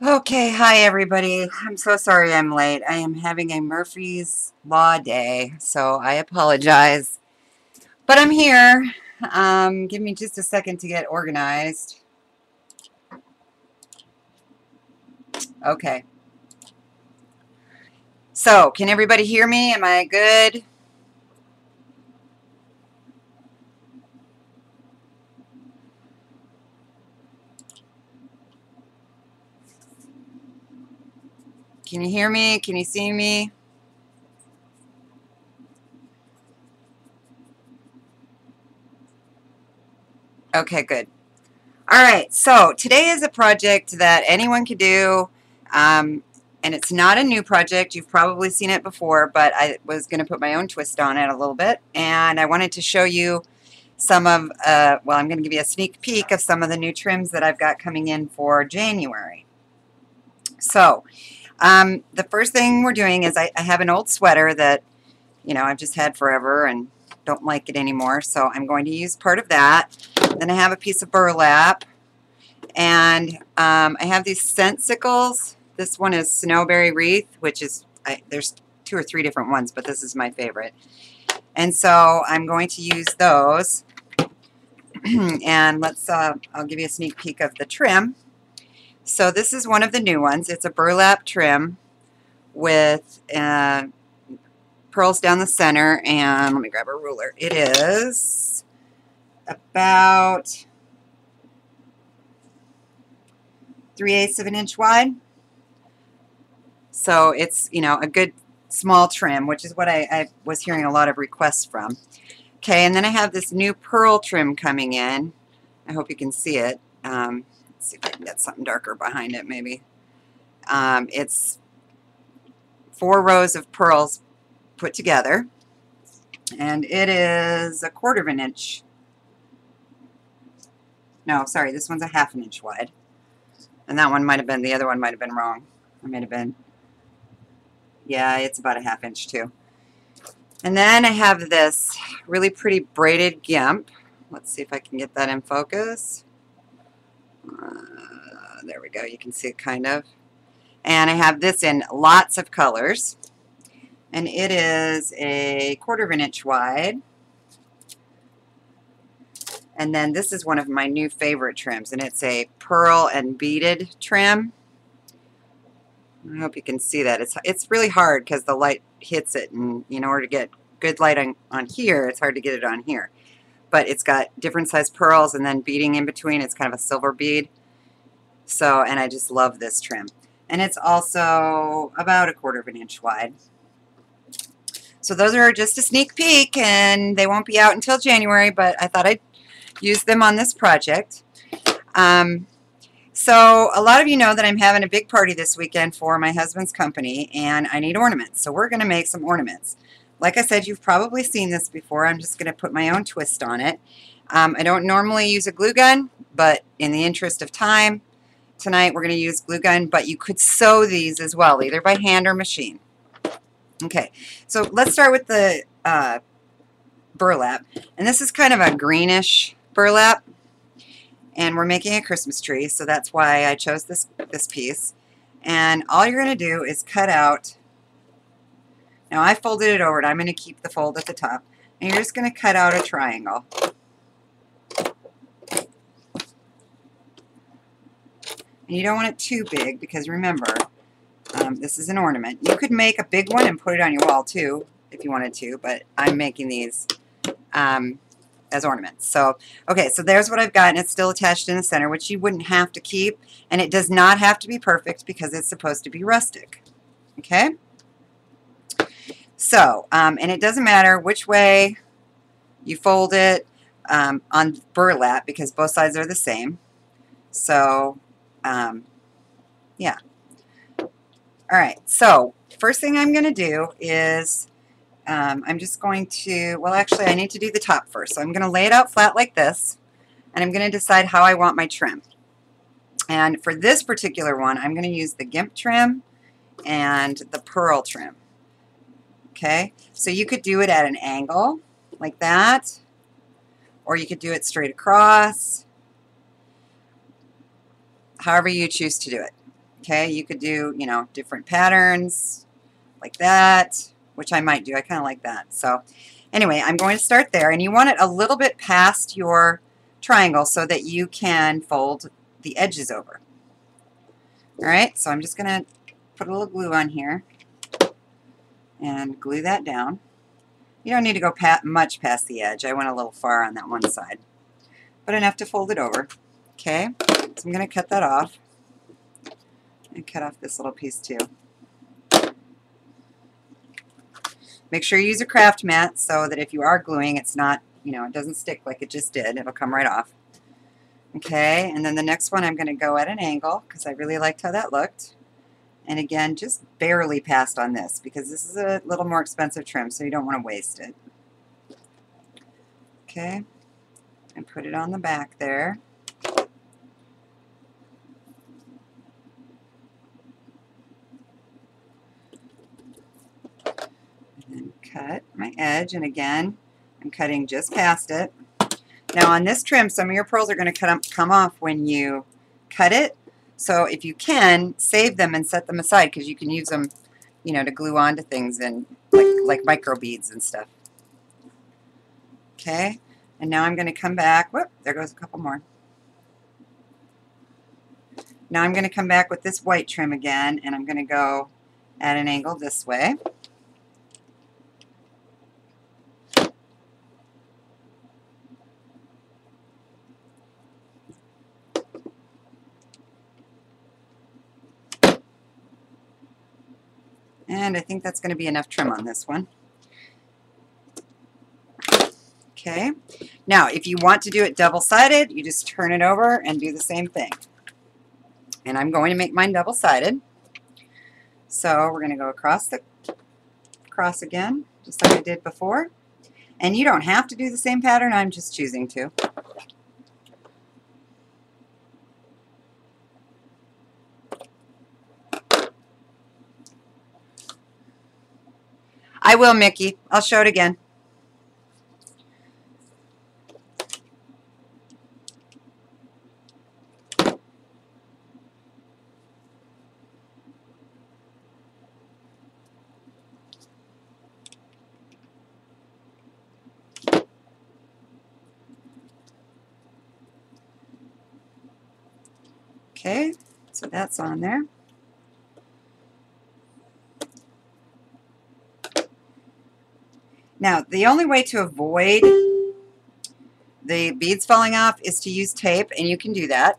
Okay, hi everybody. I'm so sorry I'm late. I am having a Murphy's Law day, so I apologize. But I'm here. Give me just a second to get organized. Okay. So, can everybody hear me? Am I good? Can you hear me? Can you see me? Okay, good. All right, so today is a project that anyone could do, and it's not a new project. You've probably seen it before, but I was going to put my own twist on it a little bit, and I wanted to show you some of, well, I'm going to give you a sneak peek of some of the new trims that I've got coming in for January. So, the first thing we're doing is I have an old sweater that, I've just had forever and don't like it anymore, so I'm going to use part of that. Then I have a piece of burlap. And I have these scent-sicles. This one is Snowberry Wreath, which is, there's 2 or 3 different ones, but this is my favorite. And so I'm going to use those. And I'll give you a sneak peek of the trim. So this is one of the new ones. It's a burlap trim with pearls down the center. And let me grab a ruler. It is about 3/8 of an inch wide. So it's, a good small trim, which is what I was hearing a lot of requests from. Okay, and then I have this new pearl trim coming in. I hope you can see it. Let's see if I can get something darker behind it, maybe. It's 4 rows of pearls put together, and it is 1/4 of an inch. No, sorry, this one's a 1/2 an inch wide. And that one might have been, the other one might have been wrong. It might have been, yeah, it's about a 1/2 inch too. And then I have this really pretty braided gimp. Let's see if I can get that in focus. There we go. You can see it kind of. And I have this in lots of colors. And it is a 1/4 of an inch wide. And then this is one of my new favorite trims, and it's a pearl and beaded trim. I hope you can see that. It's really hard because the light hits it, and in order to get good light on here, it's hard to get it on here. But it's got different size pearls and then beading in between. It's kind of a silver bead. So, and I just love this trim. And it's also about 1/4 of an inch wide. So those are just a sneak peek, and they won't be out until January, but I thought I'd use them on this project. So a lot of you know that I'm having a big party this weekend for my husband's company, and I need ornaments. So we're going to make some ornaments. Like I said, you've probably seen this before. I'm just going to put my own twist on it. I don't normally use a glue gun, but in the interest of time, tonight we're going to use glue gun, but you could sew these as well, either by hand or machine. Okay, so let's start with the burlap. And this is kind of a greenish burlap. And we're making a Christmas tree, so that's why I chose this piece. And all you're going to do is cut out. Now I folded it over, and I'm going to keep the fold at the top. And you're just going to cut out a triangle. And you don't want it too big because remember, this is an ornament. You could make a big one and put it on your wall too if you wanted to, but I'm making these as ornaments. So, okay, so there's what I've got, and it's still attached in the center, which you wouldn't have to keep, and it does not have to be perfect because it's supposed to be rustic. Okay? So, and it doesn't matter which way you fold it on burlap because both sides are the same. So, yeah. All right, so first thing I'm going to do is I'm just going to, well, actually, I need to do the top first. So I'm going to lay it out flat like this, and I'm going to decide how I want my trim. And for this particular one, I'm going to use the gimp trim and the pearl trim. Okay, so you could do it at an angle like that, or you could do it straight across, however you choose to do it. Okay, you could do, you know, different patterns like that, which I might do. I kind of like that. So anyway, I'm going to start there, and you want it a little bit past your triangle so that you can fold the edges over. All right, so I'm just going to put a little glue on here and glue that down. You don't need to go much past the edge. I went a little far on that one side, but enough to fold it over. Okay, so I'm going to cut that off and cut off this little piece too. Make sure you use a craft mat so that if you are gluing, it's not, you know, it doesn't stick like it just did. It'll come right off. Okay, and then the next one I'm going to go at an angle because I really liked how that looked. And again, just barely past on this because this is a little more expensive trim, so you don't want to waste it. Okay, and put it on the back there. And cut my edge, and again, I'm cutting just past it. Now on this trim, some of your pearls are going to come off when you cut it. So if you can, save them and set them aside because you can use them, you know, to glue onto things and like micro beads and stuff. Okay, and now I'm going to come back. Whoop, there goes a couple more. Now I'm going to come back with this white trim again, and I'm going to go at an angle this way. And I think that's going to be enough trim on this one. Okay, now if you want to do it double-sided, you just turn it over and do the same thing. And I'm going to make mine double-sided. So we're going to go across again, just like I did before. And you don't have to do the same pattern, I'm just choosing to. I will, Mickey. I'll show it again. Okay, so that's on there. Now, the only way to avoid the beads falling off is to use tape, and you can do that.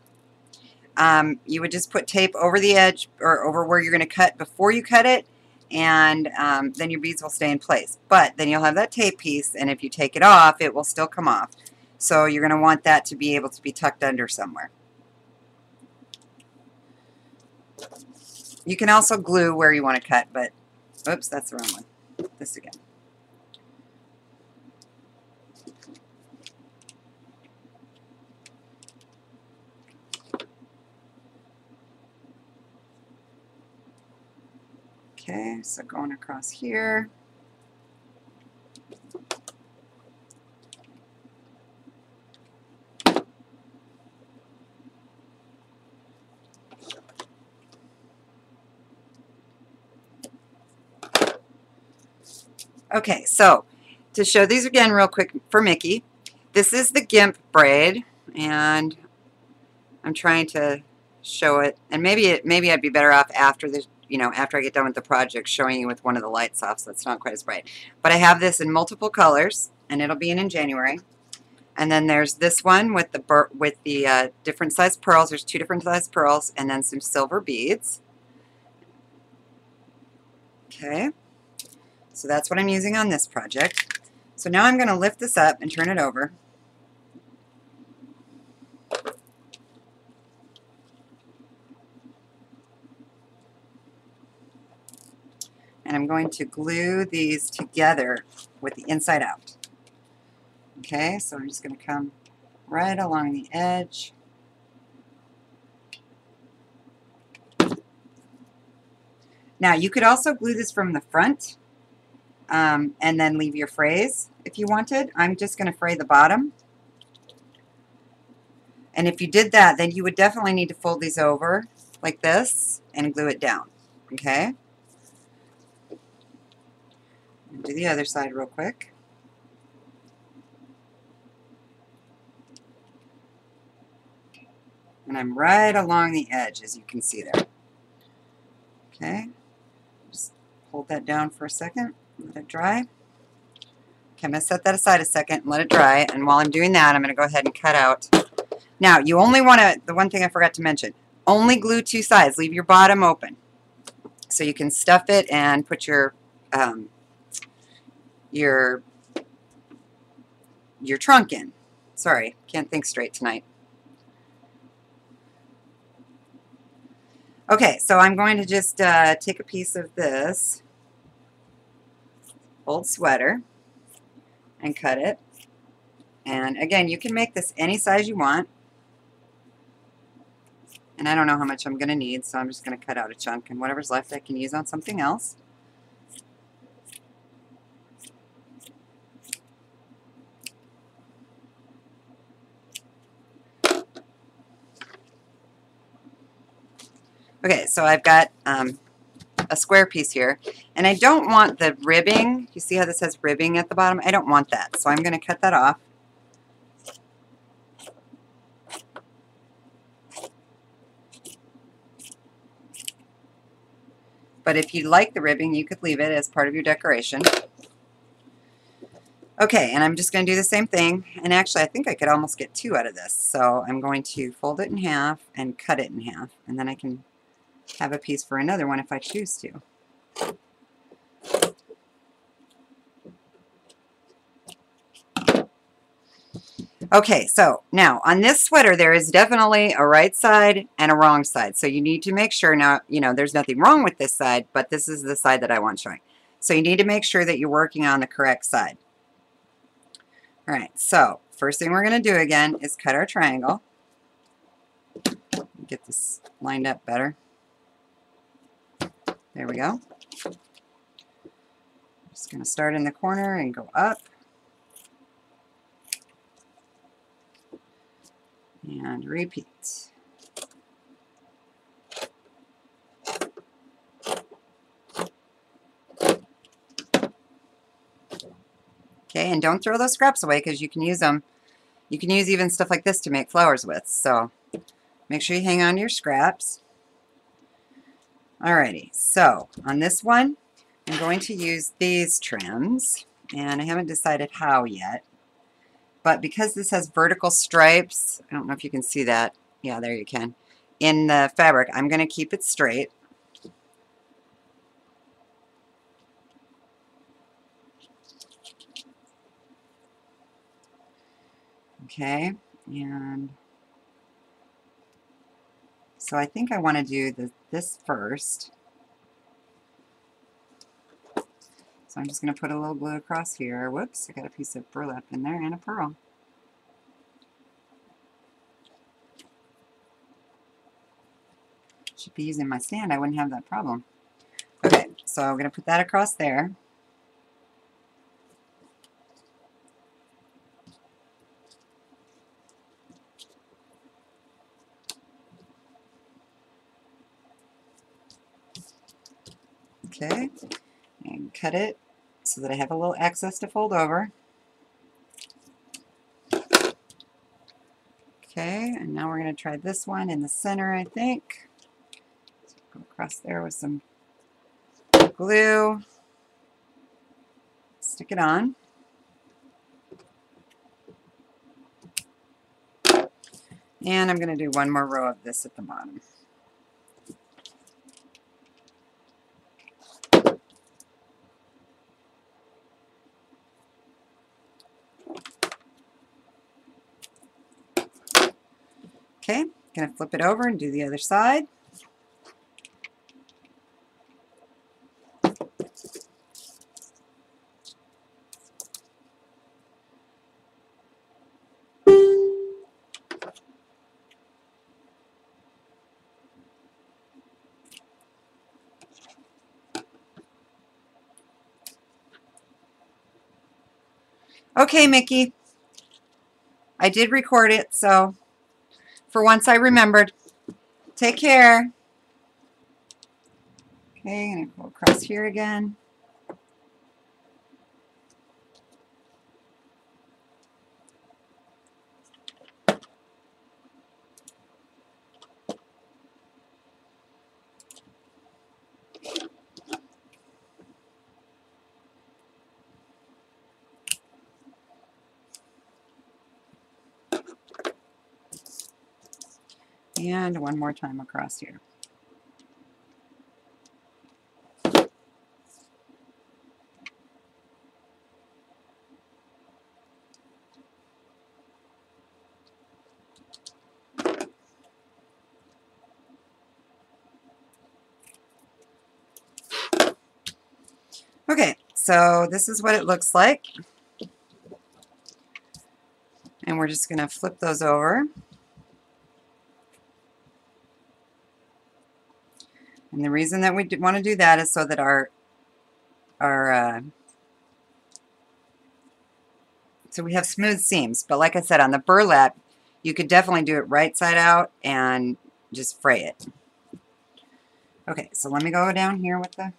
You would just put tape over the edge or over where you're going to cut before you cut it, and then your beads will stay in place. But then you'll have that tape piece, and if you take it off, it will still come off. So you're going to want that to be able to be tucked under somewhere. You can also glue where you want to cut, but oops, that's the wrong one. This again. Okay, so going across here. Okay, so to show these again real quick for Mickey, this is the GIMP braid, and I'm trying to show it, and maybe I'd be better off after the, you know, after I get done with the project, showing you with one of the lights off, so it's not quite as bright. But I have this in multiple colors, and it'll be in January. And then there's this one with the different size pearls. There's 2 different size pearls, and then some silver beads. Okay, so that's what I'm using on this project. So now I'm going to lift this up and turn it over. And I'm going to glue these together with the inside out. Okay, so I'm just going to come right along the edge. Now you could also glue this from the front and then leave your frays if you wanted. I'm just going to fray the bottom. And if you did that, then you would definitely need to fold these over like this and glue it down. Okay? And do the other side real quick. And I'm right along the edge, as you can see there. Okay? Just hold that down for a second. Let it dry. Okay, I'm going to set that aside a second and let it dry. And while I'm doing that, I'm going to go ahead and cut out. Now, you only want to, the one thing I forgot to mention, only glue two sides. Leave your bottom open so you can stuff it and put your trunk in. Sorry, can't think straight tonight. Okay, so I'm going to just take a piece of this old sweater and cut it. And again, you can make this any size you want. And I don't know how much I'm going to need, so I'm just going to cut out a chunk, and whatever's left I can use on something else. Okay, so I've got a square piece here, and I don't want the ribbing. You see how this has ribbing at the bottom? I don't want that, so I'm going to cut that off. But if you like the ribbing, you could leave it as part of your decoration. Okay, and I'm just going to do the same thing, and actually I think I could almost get two out of this. So I'm going to fold it in half and cut it in half, and then I can have a piece for another one if I choose to. Okay, so now on this sweater there is definitely a right side and a wrong side. So you need to make sure, now, you know, there's nothing wrong with this side, but this is the side that I want showing. So you need to make sure that you're working on the correct side. All right, so first thing we're going to do again is cut our triangle. Get this lined up better. There we go. Just going to start in the corner and go up. And repeat. Okay, and don't throw those scraps away because you can use them. You can use even stuff like this to make flowers with. So make sure you hang on to your scraps. Alrighty, so on this one, I'm going to use these trims, and I haven't decided how yet. But because this has vertical stripes, I don't know if you can see that. Yeah, there you can. In the fabric, I'm going to keep it straight. Okay, and so I think I want to do this first. So I'm just going to put a little glue across here. Whoops, I got a piece of burlap in there and a pearl. Should be using my stand, I wouldn't have that problem. Okay, so I'm going to put that across there. Okay, and cut it so that I have a little excess to fold over. Okay, and now we're going to try this one in the center, I think. So go across there with some glue. Stick it on. And I'm going to do one more row of this at the bottom. Okay, going to flip it over and do the other side. Okay, Mickey, I did record it, so for once I remembered. Take care. Okay, I'm going to go across here again. And one more time across here. Okay, so this is what it looks like. And we're just going to flip those over. And the reason that we want to do that is so that so we have smooth seams. But like I said, on the burlap, you could definitely do it right side out and just fray it. Okay, so let me go down here with the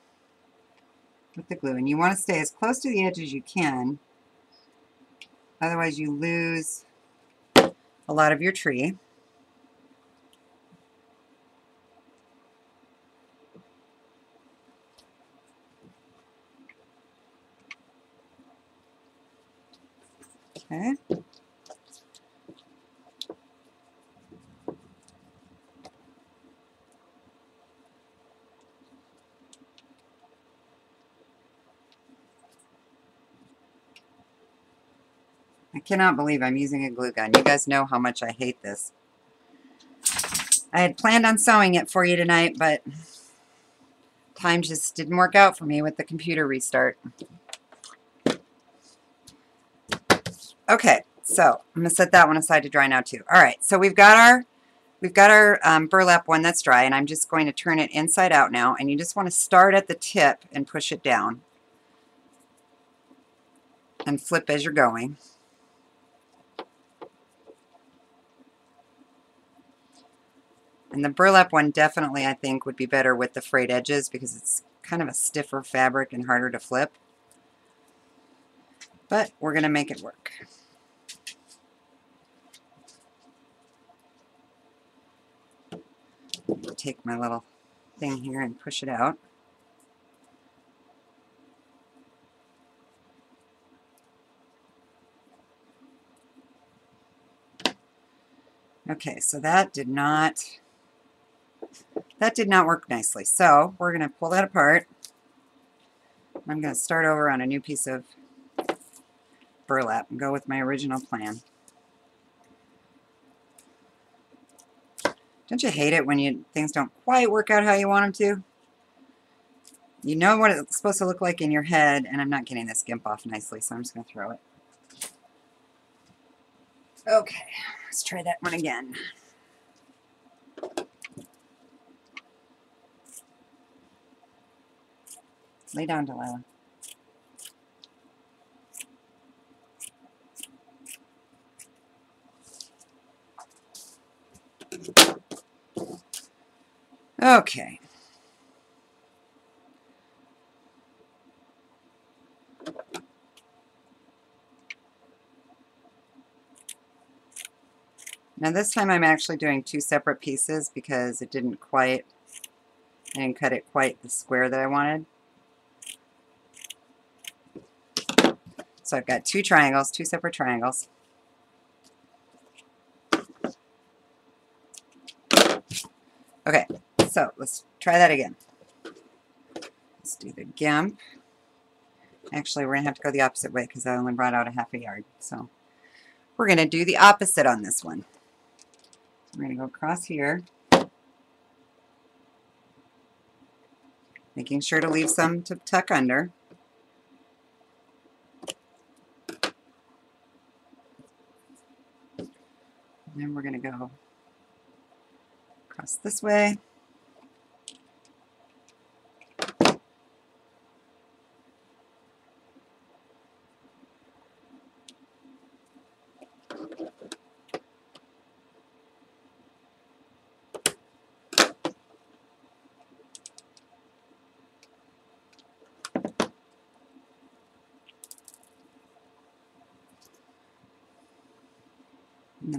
glue. And you want to stay as close to the edge as you can. Otherwise you lose a lot of your tree. Okay. I cannot believe I'm using a glue gun. You guys know how much I hate this. I had planned on sewing it for you tonight, but time just didn't work out for me with the computer restart. Okay, so I'm going to set that one aside to dry now too. All right, so we've got our burlap one that's dry, and I'm just going to turn it inside out now, and you just want to start at the tip and push it down and flip as you're going. And the burlap one definitely, I think, would be better with the frayed edges because it's kind of a stiffer fabric and harder to flip. But we're going to make it work. Take my little thing here and push it out. Okay, so that did not work nicely. So we're going to pull that apart. I'm going to start over on a new piece of burlap and go with my original plan. Don't you hate it when things don't quite work out how you want them to? You know what it's supposed to look like in your head, and I'm not getting this gimp off nicely, so I'm just going to throw it. Okay, let's try that one again. Lay down, Delilah. Okay. Now this time I'm actually doing two separate pieces because I didn't cut it quite the square that I wanted. So I've got two separate triangles. Okay, so let's try that again. Let's do the gimp. Actually, we're going to have to go the opposite way because I only brought out a half a yard. So we're going to do the opposite on this one. We're going to go across here, making sure to leave some to tuck under. And then we're going to go across this way.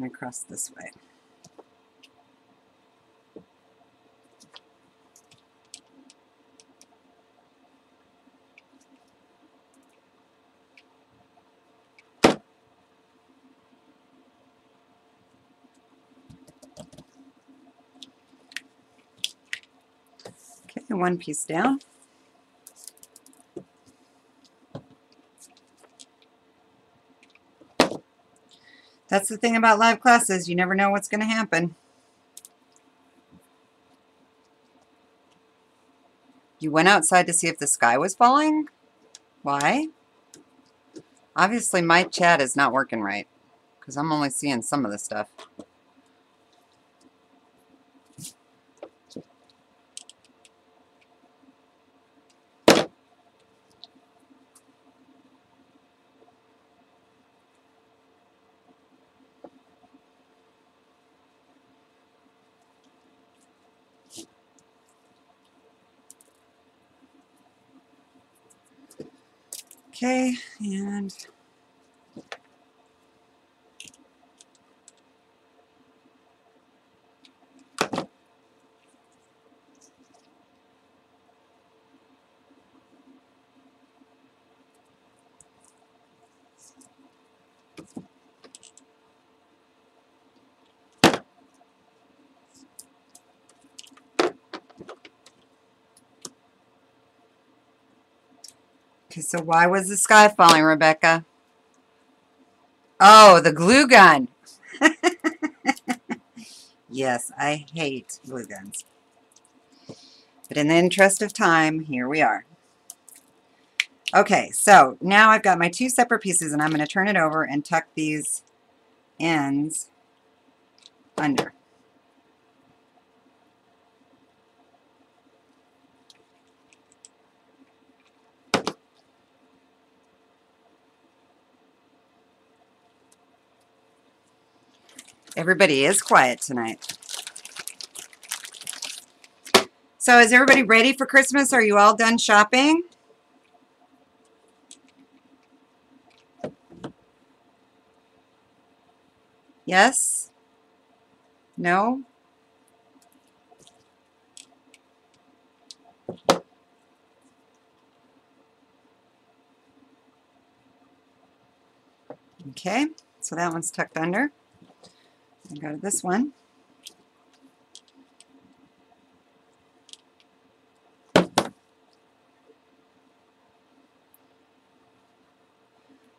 then across this way. Okay, one piece down. That's the thing about live classes, you never know what's going to happen. You went outside to see if the sky was falling? Why? Obviously my chat is not working right, because I'm only seeing some of the stuff. Okay, and okay, so why was the sky falling, Rebecca? Oh, the glue gun. Yes, I hate glue guns. But in the interest of time, here we are. Okay, so now I've got my two separate pieces, and I'm going to turn it over and tuck these ends under. Everybody is quiet tonight. So is everybody ready for Christmas? Are you all done shopping? Yes? No? Okay, so that one's tucked under. I go to this one.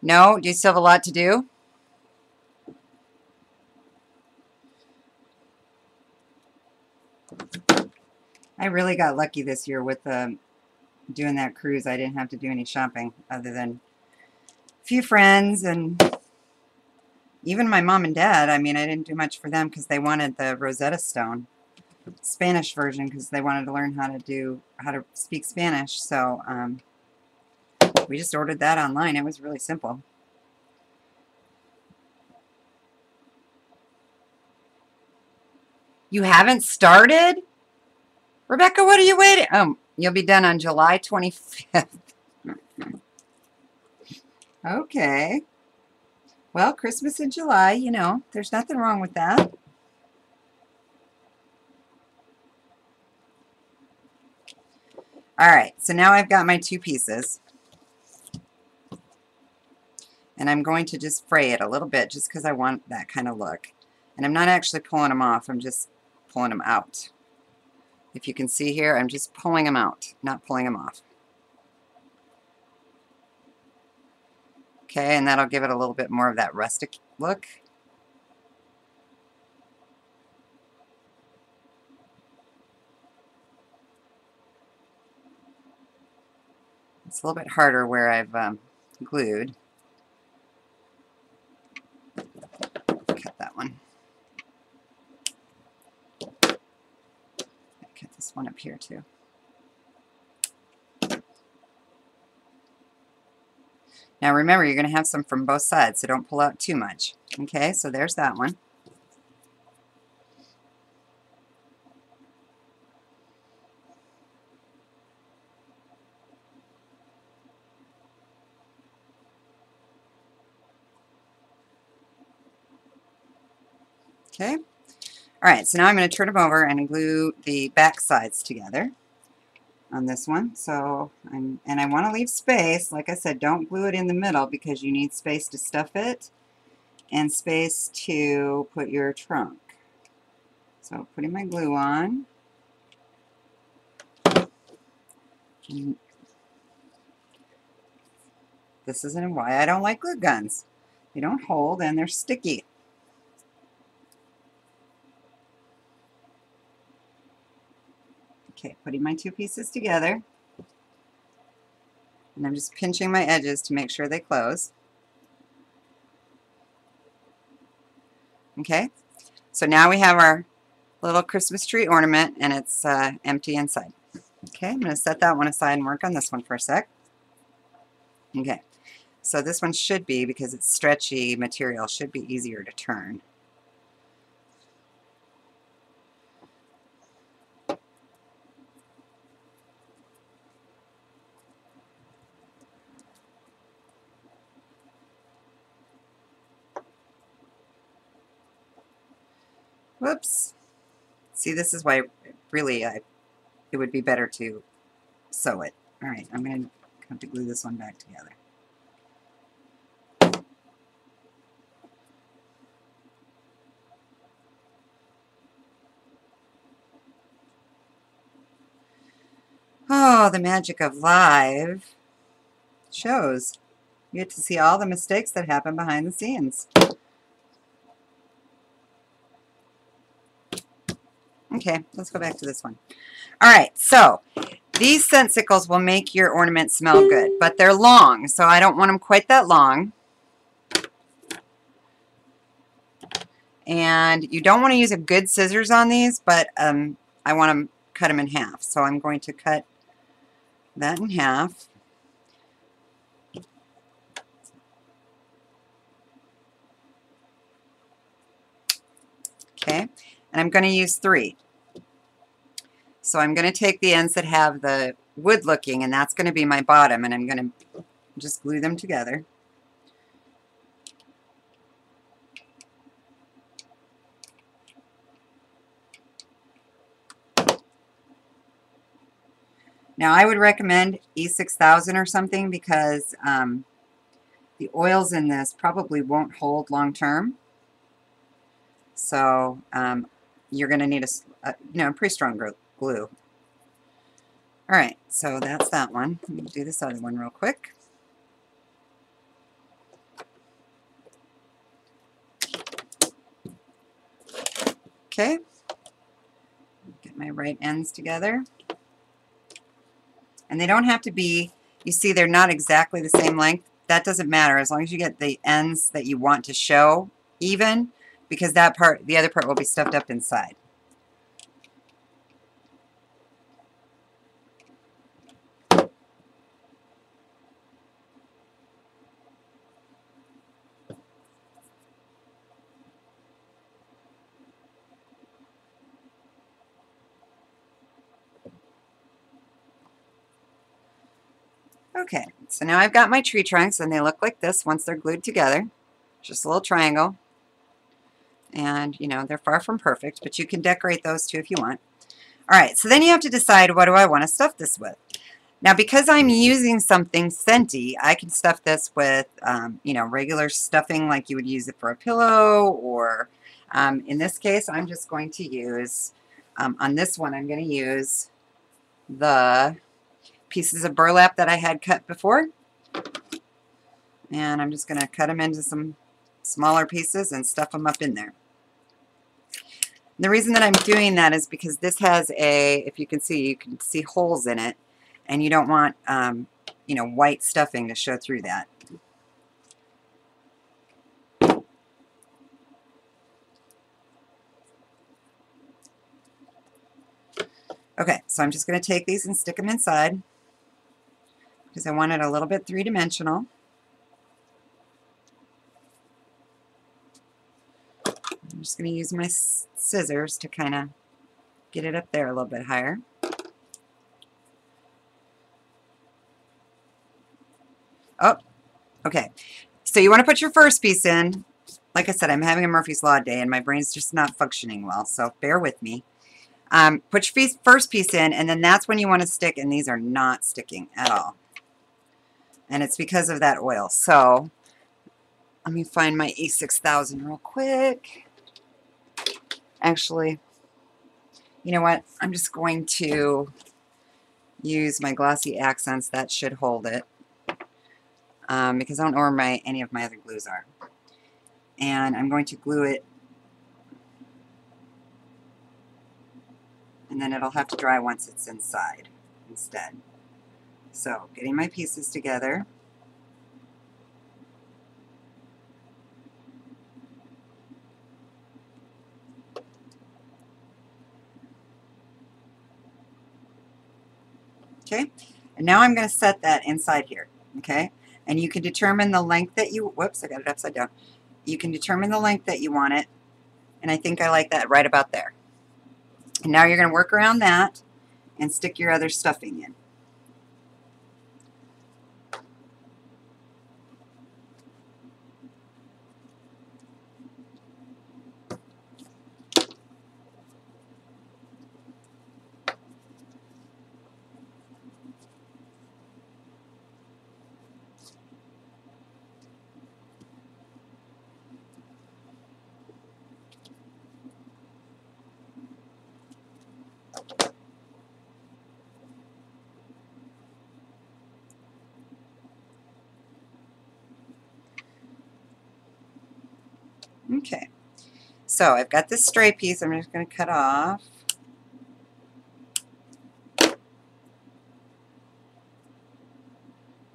No? Do you still have a lot to do? I really got lucky this year with doing that cruise. I didn't have to do any shopping other than a few friends and even my mom and dad. I mean, I didn't do much for them because they wanted the Rosetta Stone Spanish version because they wanted to learn how to speak Spanish. So we just ordered that online. It was really simple. You haven't started? Rebecca, what are you waiting? Oh, you'll be done on July 25th. Okay. Well, Christmas in July, you know, there's nothing wrong with that. All right, so now I've got my two pieces. And I'm going to just fray it a little bit just because I want that kind of look. And I'm not actually pulling them off, I'm just pulling them out. If you can see here, I'm just pulling them out, not pulling them off. Okay, and that'll give it a little bit more of that rustic look. It's a little bit harder where I've glued. Cut that one. Cut this one up here too. Now remember, you're going to have some from both sides, so don't pull out too much. Okay, so there's that one. Okay. All right, so now I'm going to turn them over and glue the back sides together on this one. So I want to leave space. Like I said, don't glue it in the middle because you need space to stuff it and space to put your trunk. So putting my glue on. This isn't why I don't like glue guns. They don't hold and they're sticky. Okay, putting my two pieces together. And I'm just pinching my edges to make sure they close. Okay, so now we have our little Christmas tree ornament and it's empty inside. Okay, I'm going to set that one aside and work on this one for a sec. Okay, so this one should be, because it's stretchy material, should be easier to turn. Whoops. See, this is why really it would be better to sew it. All right, I'm going to have to glue this one back together. Oh, the magic of live shows. You get to see all the mistakes that happen behind the scenes. Okay, let's go back to this one. All right, so these scent will make your ornament smell good, but they're long, so I don't want them quite that long. And you don't want to use a good scissors on these, but I want to cut them in half. So I'm going to cut that in half. Okay, and I'm going to use 3. So I'm going to take the ends that have the wood looking, and that's going to be my bottom, and I'm going to just glue them together. Now I would recommend E6000 or something because the oils in this probably won't hold long term. So you're going to need a pretty strong glue. All right, so that's that one. Let me do this other one real quick. Okay, get my right ends together. And they don't have to be, you see they're not exactly the same length. That doesn't matter as long as you get the ends that you want to show even, because that part, the other part will be stuffed up inside. Okay, so now I've got my tree trunks and they look like this once they're glued together. Just a little triangle. And, you know, they're far from perfect, but you can decorate those too if you want. All right, so then you have to decide, what do I want to stuff this with? Now, because I'm using something scenty, I can stuff this with, you know, regular stuffing like you would use it for a pillow, or in this case, I'm just going to use, on this one, I'm going to use the pieces of burlap that I had cut before. And I'm just going to cut them into some smaller pieces and stuff them up in there. And the reason that I'm doing that is because this has if you can see holes in it, and you don't want, you know, white stuffing to show through that. Okay, so I'm just going to take these and stick them inside because I want it a little bit three-dimensional. I'm just going to use my scissors to kind of get it up there a little bit higher. Oh, okay. So you want to put your first piece in Like I said, I'm having a Murphy's Law day and my brain's just not functioning well, so bear with me. Put your first piece in, and then that's when you want to stick, and these are not sticking at all. And it's because of that oil. So let me find my E6000 real quick. Actually, you know what? I'm just going to use my glossy accents. That should hold it. Because I don't know where any of my other glues are. And I'm going to glue it, and then it'll have to dry once it's inside instead. So, getting my pieces together. Okay, and now I'm going to set that inside here. Okay, and you can determine the length that you, whoops, I got it upside down. You can determine the length that you want it, and I think I like that right about there. And now you're going to work around that and stick your other stuffing in. Okay, so I've got this stray piece I'm just going to cut off.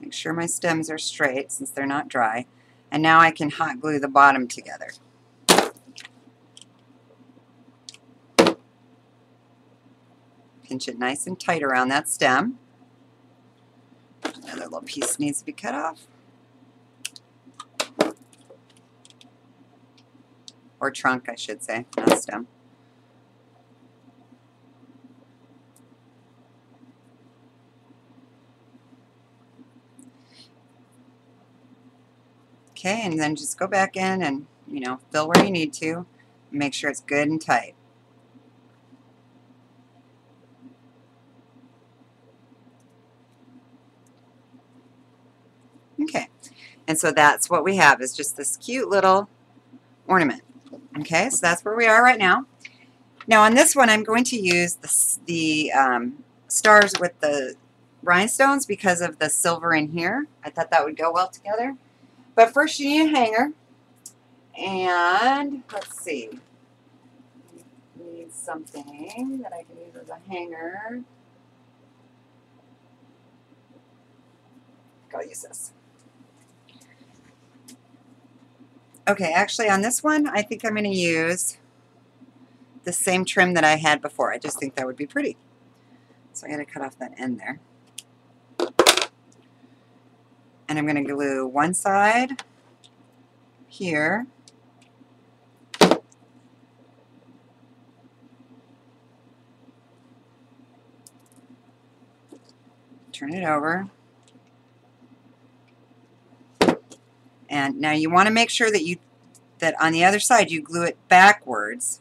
Make sure my stems are straight since they're not dry. And now I can hot glue the bottom together. Pinch it nice and tight around that stem. Another little piece needs to be cut off. Or trunk, I should say, not stem. Okay, and then just go back in and, you know, fill where you need to. Make sure it's good and tight. Okay, and so that's what we have, is just this cute little ornament. Okay, so that's where we are right now. Now on this one, I'm going to use the stars with the rhinestones because of the silver in here. I thought that would go well together. But first you need a hanger. And let's see. I need something that I can use as a hanger. I'll use this. Okay, actually on this one, I think I'm going to use the same trim that I had before. I just think that would be pretty. So I got to cut off that end there. And I'm going to glue one side here. Turn it over. And now you want to make sure that on the other side you glue it backwards,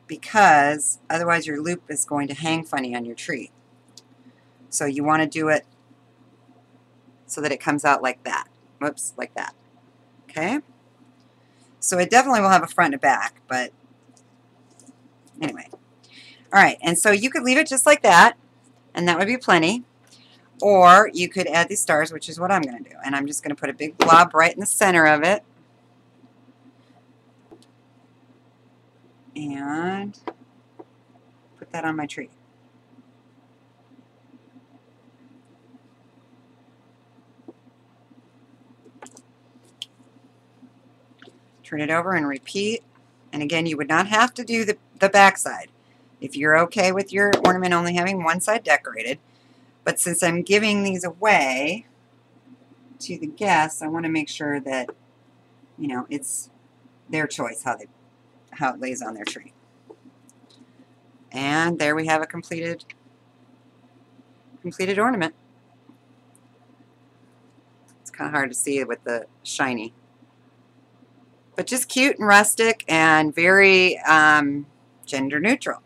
because otherwise your loop is going to hang funny on your tree. So you want to do it so that it comes out like that. Whoops, like that. Okay? So it definitely will have a front and a back, but anyway. Alright, and so you could leave it just like that, and that would be plenty. Or you could add these stars, which is what I'm going to do. And I'm just going to put a big blob right in the center of it. And put that on my tree. Turn it over and repeat. And again, you would not have to do the back side if you're okay with your ornament only having one side decorated. But since I'm giving these away to the guests, I want to make sure that, you know, it's their choice how it lays on their tree. And there we have a completed ornament. It's kind of hard to see it with the shiny. but just cute and rustic and very gender neutral.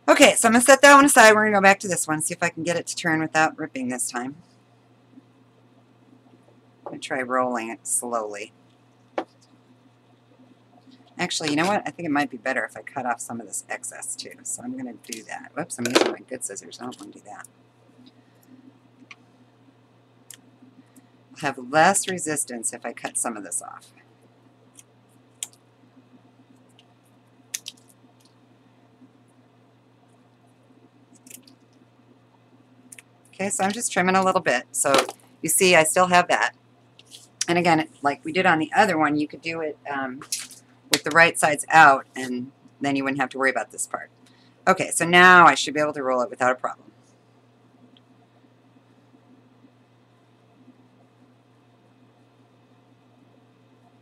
Okay, so I'm going to set that one aside. We're going to go back to this one, see if I can get it to turn without ripping this time. I'm going to try rolling it slowly. Actually, you know what? I think it might be better if I cut off some of this excess too. So I'm going to do that. Whoops, I'm using my good scissors. I don't want to do that. I'll have less resistance if I cut some of this off. Okay, so I'm just trimming a little bit. So you see I still have that. And again, like we did on the other one, you could do it with the right sides out, and then you wouldn't have to worry about this part. Okay, so now I should be able to roll it without a problem.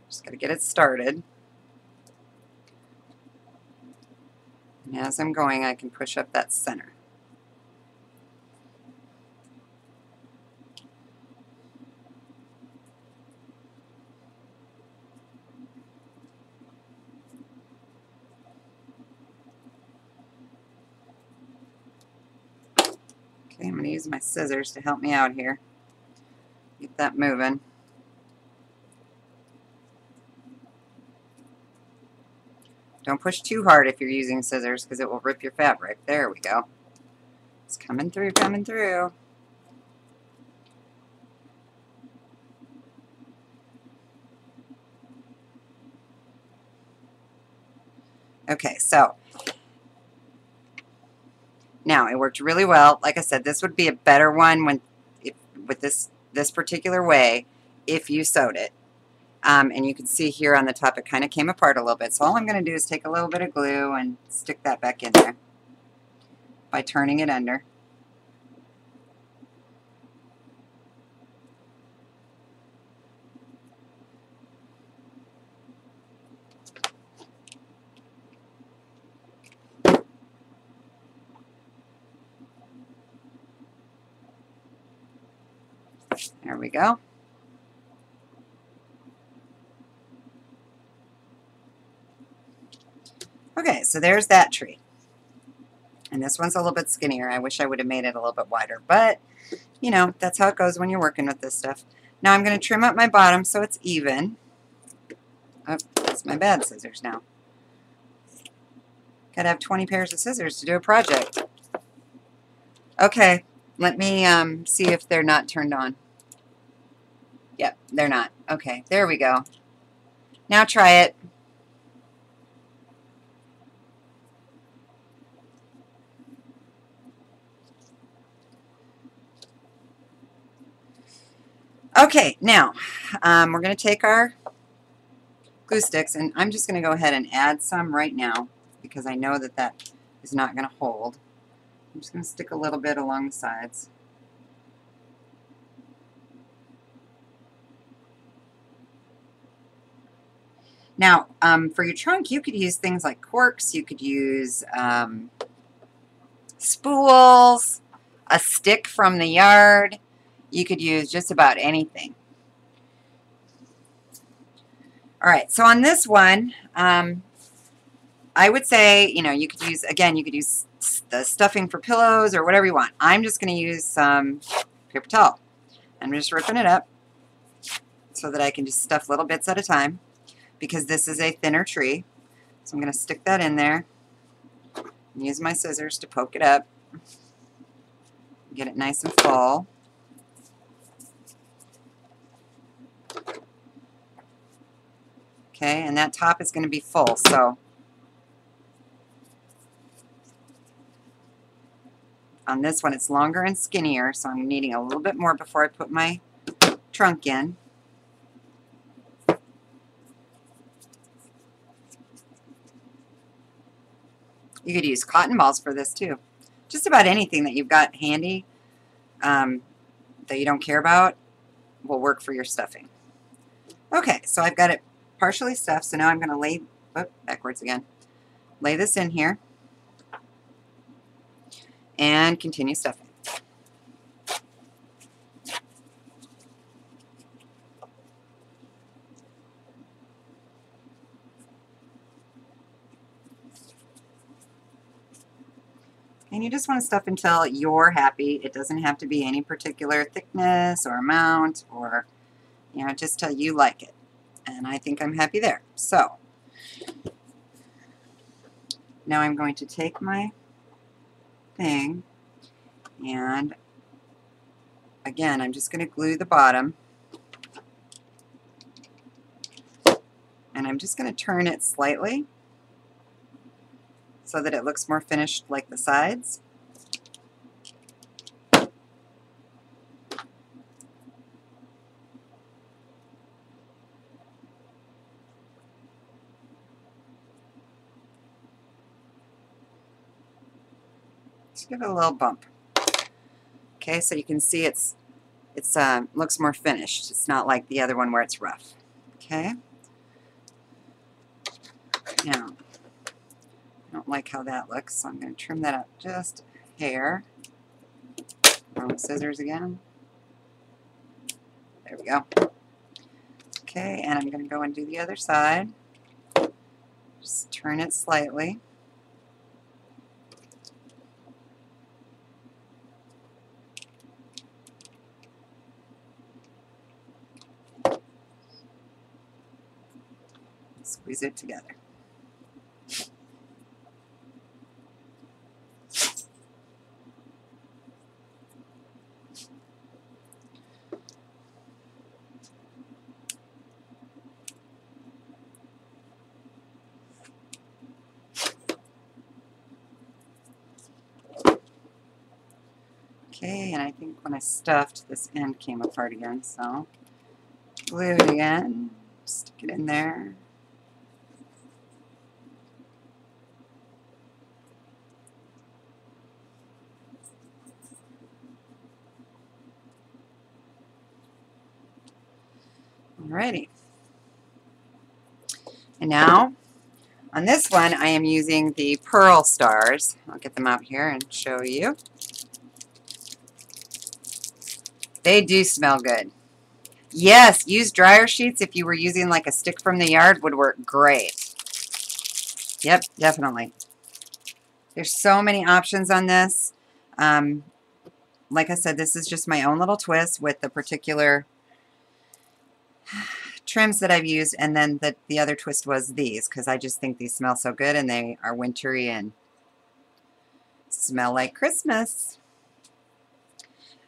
Just got to get it started. And as I'm going, I can push up that center. Okay, I'm going to use my scissors to help me out here. Get that moving. Don't push too hard if you're using scissors because it will rip your fabric. There we go. It's coming through, coming through. Okay, so now it worked really well. Like I said, this would be a better one with this particular way if you sewed it. And you can see here on the top it kind of came apart a little bit. So all I'm going to do is take a little bit of glue and stick that back in there by turning it under. There we go. Okay, so there's that tree. And this one's a little bit skinnier. I wish I would have made it a little bit wider, but you know, that's how it goes when you're working with this stuff. Now I'm going to trim up my bottom so it's even. Oh, that's my bad scissors now. Got to have 20 pairs of scissors to do a project. Okay, let me see if they're not turned on. Yep, they're not. Okay, there we go. Now try it. Okay, now we're going to take our glue sticks, and I'm just going to go ahead and add some right now because I know that that is not going to hold. I'm just going to stick a little bit along the sides. Now, for your trunk, you could use things like corks. You could use spools, a stick from the yard. You could use just about anything. All right, so on this one, I would say, you know, you could use, again, you could use the stuffing for pillows or whatever you want. I'm just going to use some paper towel. I'm just ripping it up so that I can just stuff little bits at a time because this is a thinner tree. So I'm going to stick that in there and use my scissors to poke it up. Get it nice and full. Okay, and that top is going to be full, so on this one it's longer and skinnier, so I'm needing a little bit more before I put my trunk in. You could use cotton balls for this too. Just about anything that you've got handy that you don't care about will work for your stuffing. Okay, so I've got it partially stuffed, so now I'm going to lay, backwards again, lay this in here and continue stuffing. And you just want to stuff until you're happy. It doesn't have to be any particular thickness or amount, or, you know, just till you like it. And I think I'm happy there. So now I'm going to take my thing, and again, I'm just going to glue the bottom, and I'm just going to turn it slightly so that it looks more finished like the sides. Just give it a little bump. Okay, so you can see it's looks more finished. It's not like the other one where it's rough. Okay. Now, I don't like how that looks, so I'm going to trim that up just a hair. Wrong scissors again. There we go. Okay, and I'm going to go and do the other side. Just turn it slightly. Squeeze it together. Okay, and I think when I stuffed, this end came apart again, so glue it again, stick it in there. Alrighty. And now, on this one, I am using the pearl stars. I'll get them out here and show you. They do smell good. Yes, use dryer sheets if you were using like a stick from the yard would work great. Yep, definitely. There's so many options on this. Like I said, this is just my own little twist with the particular trims that I've used, and then the other twist was these, because I just think these smell so good and they are wintry and smell like Christmas.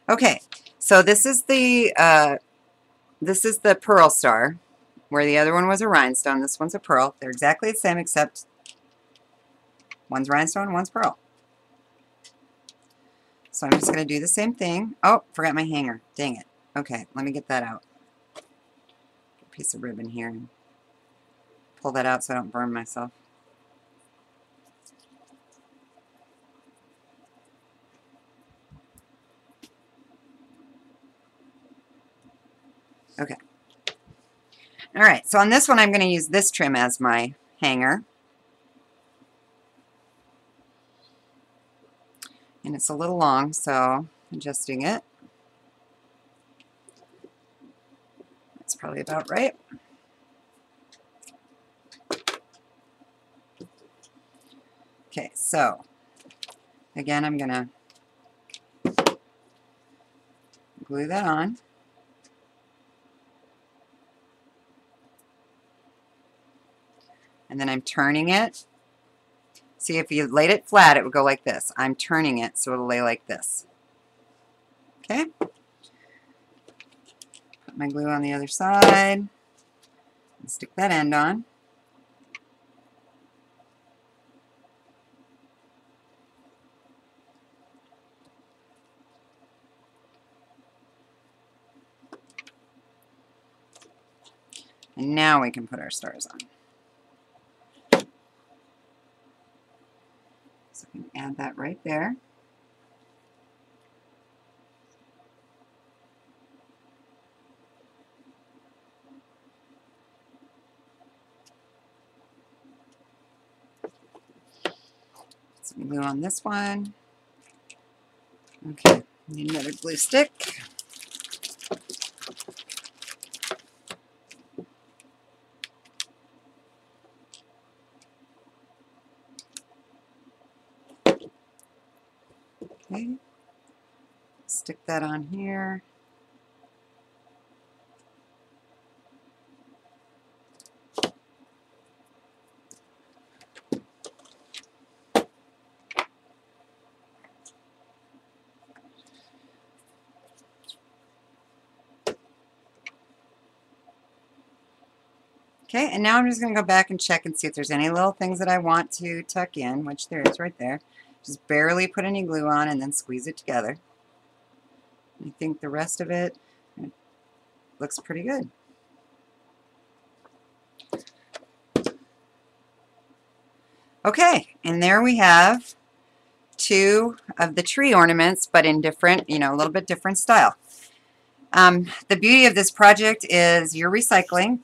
Okay, so this is the pearl star, where the other one was a rhinestone. This one's a pearl. They're exactly the same, except one's rhinestone, one's pearl. So I'm just going to do the same thing. Oh, forgot my hanger. Dang it. Okay, let me get that out. Get a piece of ribbon here and pull that out so I don't burn myself. Okay. All right, so on this one I'm going to use this trim as my hanger. And it's a little long, so adjusting it. That's probably about right. Okay, so again, I'm going to glue that on. And then I'm turning it. See, if you laid it flat, it would go like this. I'm turning it so it'll lay like this. Okay? Put my glue on the other side and stick that end on. And now we can put our stars on. So we can add that right there. Some glue on this one. Okay, need another glue stick. Okay. Stick that on here. Okay, and now I'm just going to go back and check and see if there's any little things that I want to tuck in, which there is right there. Just barely put any glue on and then squeeze it together. I think the rest of it looks pretty good. Okay, and there we have two of the tree ornaments, but in different, a little bit different style. The beauty of this project is you're recycling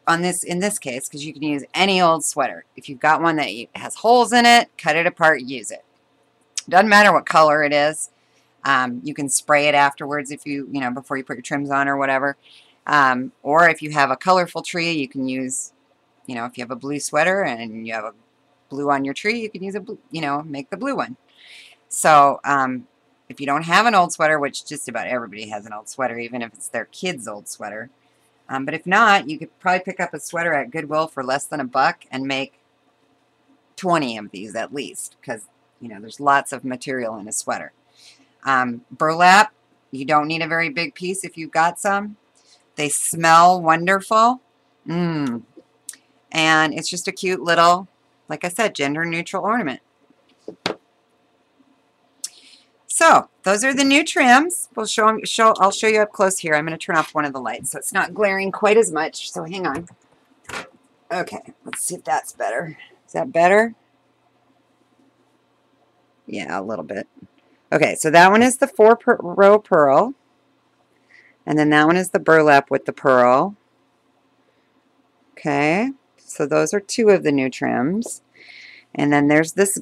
on this, in this case, because you can use any old sweater. If you've got one that has holes in it, cut it apart, use it. Doesn't matter what color it is. You can spray it afterwards if you, before you put your trims on or whatever. Or if you have a colorful tree, you can use, if you have a blue sweater and you have a blue on your tree, you can use a blue, make the blue one. So if you don't have an old sweater, which just about everybody has an old sweater, even if it's their kid's old sweater, but if not, you could probably pick up a sweater at Goodwill for less than $1 and make 20 of these at least, because there's lots of material in a sweater. Burlap, you don't need a very big piece if you've got some. They smell wonderful. And it's just a cute little, like I said, gender neutral ornament. So those are the new trims. I'll show you up close here. I'm going to turn off one of the lights so it's not glaring quite as much. So hang on. Okay, let's see if that's better. Is that better? Yeah, a little bit. Okay, so that one is the 4-row purl. And then that one is the burlap with the purl. Okay, so those are two of the new trims. And then there's this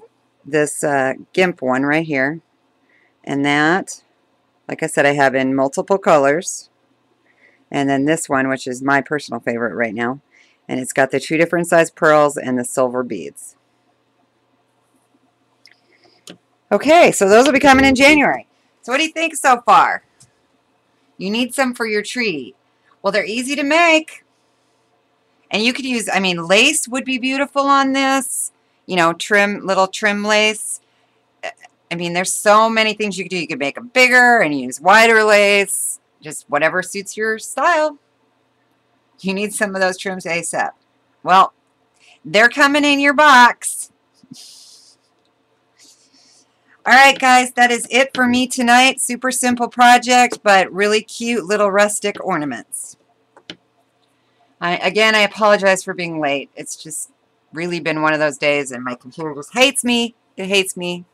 GIMP one right here. And that, like I said, I have in multiple colors. And then this one, which is my personal favorite right now. And it's got the 2 different size pearls and the silver beads. Okay, so those will be coming in January. So what do you think so far? You need some for your tree. Well, they're easy to make. And you could use, lace would be beautiful on this. Little trim lace. There's so many things you could do. You could make them bigger and use wider lace. Just whatever suits your style. You need some of those trims ASAP. Well, they're coming in your box. All right, guys, that is it for me tonight. Super simple project, but really cute little rustic ornaments. Again, I apologize for being late. It's just really been one of those days, and my computer just hates me. It hates me.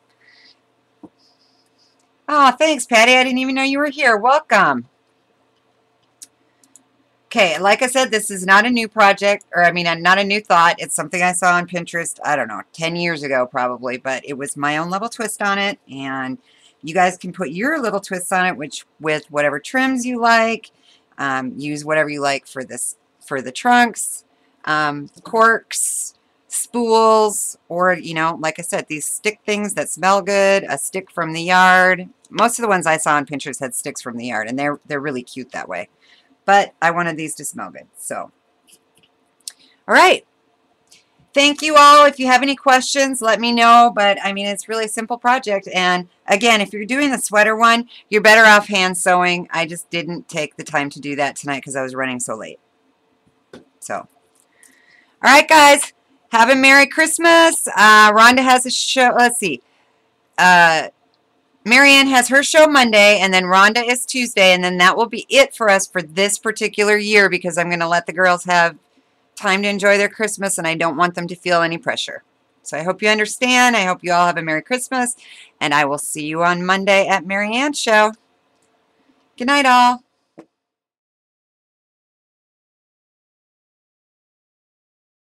Oh, thanks, Patty. I didn't even know you were here. Welcome. Okay, like I said, this is not a new project, or not a new thought. It's something I saw on Pinterest, I don't know, 10 years ago probably, but it was my own little twist on it, and you guys can put your little twists on it, with whatever trims you like. Use whatever you like for the trunks, corks, spools, or, like I said, these stick things that smell good, a stick from the yard. Most of the ones I saw on Pinterest had sticks from the yard, and they're really cute that way. But I wanted these to smell good, so. All right. Thank you all. If you have any questions, let me know. But, it's really a simple project. And, again, if you're doing the sweater one, you're better off hand sewing. I just didn't take the time to do that tonight because I was running so late. So, all right, guys. Have a Merry Christmas. Rhonda has a show. Let's see. Marianne has her show Monday, and then Rhonda is Tuesday, and then that will be it for us for this particular year because I'm going to let the girls have time to enjoy their Christmas, and I don't want them to feel any pressure. So I hope you understand. I hope you all have a Merry Christmas, and I will see you on Monday at Marianne's show. Good night, all.